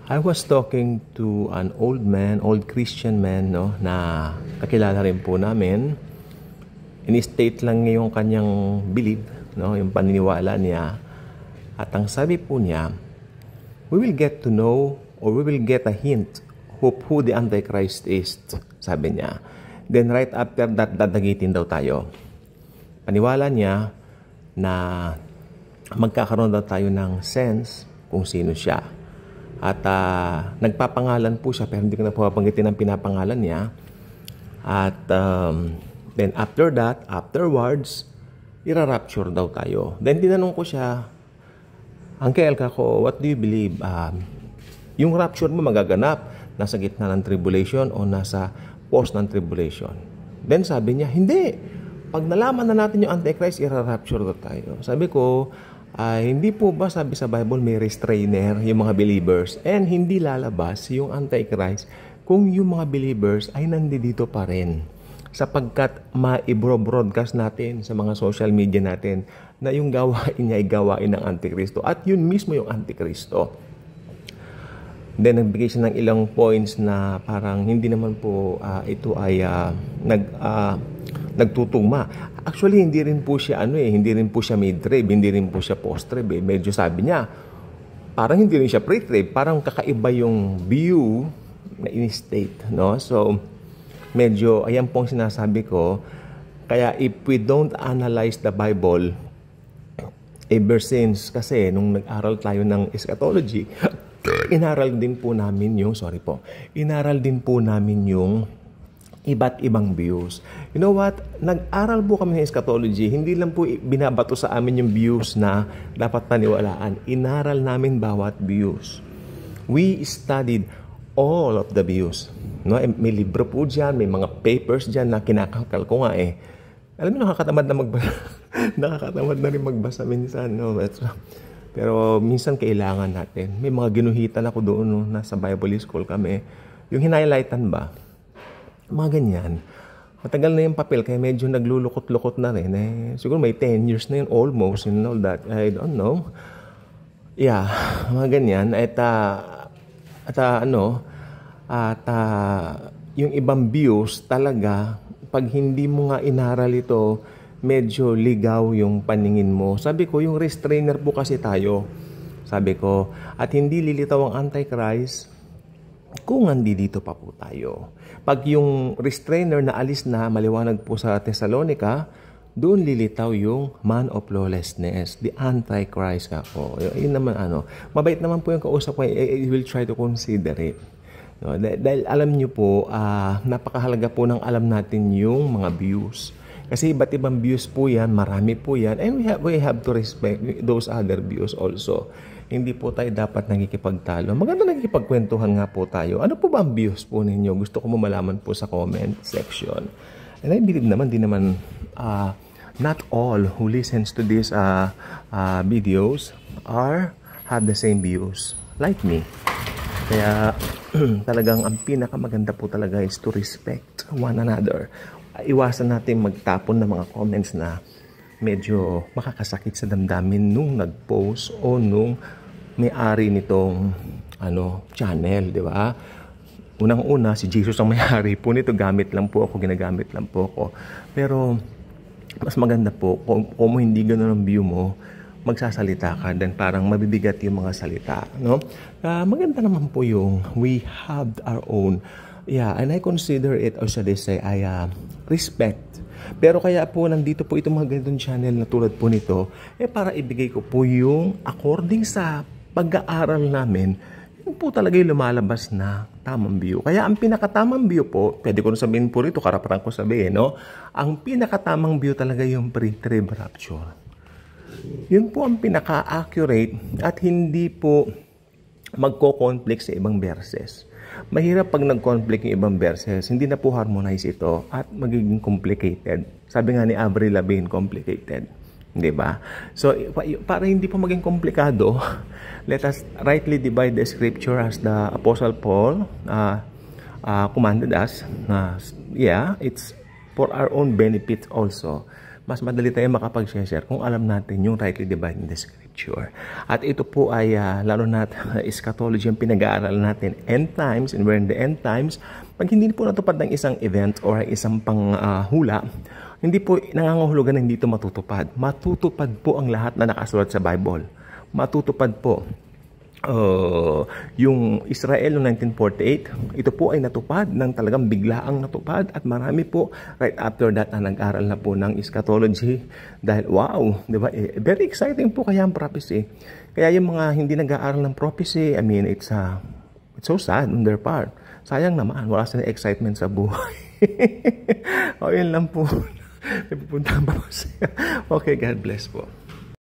I was talking to an old man, old Christian man, no, na kakilala rin po namin. In-state lang niya yung kanyang belief, no, yung paniniwala niya. At ang sabi po niya, we will get to know or we will get a hint who the Antichrist is, sabi niya. Then right after that, dadagitin daw tayo. Paniwala niya na magkakaroon daw tayo ng sense kung sino siya. At nagpapangalan po siya, pero hindi ko na po papanggitin ang pinapangalan niya. At then after that, afterwards, ira-rapture daw tayo. Then tinanong ko siya, Uncle kako, what do you believe? Yung rapture mo magaganap, nasa gitna ng tribulation o nasa post ng tribulation? Then sabi niya, hindi. Pag nalaman na natin yung Antichrist, ira-rapture daw tayo. Sabi ko, hindi po ba sabi sa Bible may restrainer yung mga believers and hindi lalabas yung Antichrist kung yung mga believers ay nandito pa rin sapagkat ma-broadcast natin sa mga social media natin na yung gawain niya ay gawain ng Antikristo at yun mismo yung Antikristo. Then nagbigay siya ng ilang points na parang hindi naman po ito ay nagtutugma. Actually, hindi rin po siya hindi rin po siya mid-trib, hindi rin po siya post-trib. Medyo sabi niya, parang hindi rin siya pre-trib, parang kakaiba yung view na in-state, no? So, medyo, ayan pong sinasabi ko, kaya if we don't analyze the Bible, ever since, kasi nung nag-aral tayo ng eschatology, inaral din po namin yung iba't ibang views. You know what? Nag-aral po kami ng eschatology. Hindi lang po binabato sa amin yung views na dapat paniwalaan. Inaral namin bawat views. We studied all of the views. No? May libro po dyan, may mga papers dyan na kinakakal ko nga eh. Alam mo, nakakatamad na magbasa. Nakakatamad na rin magbasa minsan. No? Pero minsan kailangan natin. May mga ginuhitan ako doon, no? Nasa Bible school kami. Yung hinighlightan ba? Mga ganyan. Matagal na yung papel kaya medyo naglulukot-lukot na rin. Siguro may 10 years na yun almost and all that. I don't know. Yeah, mga ganyan. Yung ibang views talaga, pag hindi mo nga inaral ito, medyo ligaw yung paningin mo. Sabi ko, yung restrainer po kasi tayo. Sabi ko, at hindi lilitaw ang Antichrist kung nandito pa po tayo. Pag yung restrainer na alis na, maliwanag po sa Thessalonica, doon lilitaw yung man of lawlessness, the Antichrist ka po. Yun naman mabait naman po yung kausap ko, I will try to consider it. No, dahil alam nyo po, napakahalaga po ng alam natin yung mga views. Kasi iba't ibang views po yan, marami po yan, and we have to respect those other views also. Hindi po tayo dapat nagkikipagtalo. Maganda nagkikipagkwentuhan nga po tayo. Ano po ba ang views po ninyo? Gusto ko malaman po sa comment section. And I believe naman, not all who listens to these videos have the same views like me. Kaya talagang ang pinakamaganda po talaga is to respect one another. Iwasan natin magtapon ng mga comments na medyo makakasakit sa damdamin nung nag-post o nung may-ari nitong channel, di ba? Unang-una, si Jesus ang may-ari po nito. Ginagamit lang po ako. Pero mas maganda po kung hindi ganoon ang view mo, magsasalita ka, then parang mabibigat yung mga salita, no? Maganda naman po yung we have our own. Yeah, and I consider it, or should I say, respect. Pero kaya po, nandito po itong mga ganitong channel na tulad po nito, para ibigay ko po yung according sa pag-aaral namin, yun po talaga yung lumalabas na tamang view. Kaya ang pinakatamang view po, pwede ko na sabihin po rito, karapatan ko sabihin, no? Ang pinakatamang view talaga yung pre-trib rapture. Yun po ang pinaka-accurate at hindi po magko-conflict sa ibang verses. Mahirap pag nag-conflict yung ibang verses, hindi na po harmonize ito at magiging complicated. Sabi nga ni Avril Lavigne, complicated. Di ba? So, para hindi po maging komplikado, let us rightly divide the scripture as the Apostle Paul commanded us. It's for our own benefit also. Mas madali tayo makapag-share kung alam natin yung rightly dividing the scripture. future. At ito po ay lalo na eschatology yung pinag-aaralan natin, end times, and we're in the end times. Pag hindi po natupad ng isang event or isang panghula, hindi po nangangahulugan na hindi ito matutupad. Matutupad po ang lahat na nakasulat sa Bible. Matutupad po. Yung Israel noong 1948, ito po ay natupad ng talagang biglaang natupad, at marami po right after that na nag-aral na po ng eschatology dahil wow, di ba? Very exciting po kaya ang prophecy. Kaya yung mga hindi nag-aaral ng prophecy, I mean, it's so sad on their part. Sayang naman, wala silang excitement sa buhay. O yun lang po. May pupunta pa po siya. Okay, God bless po.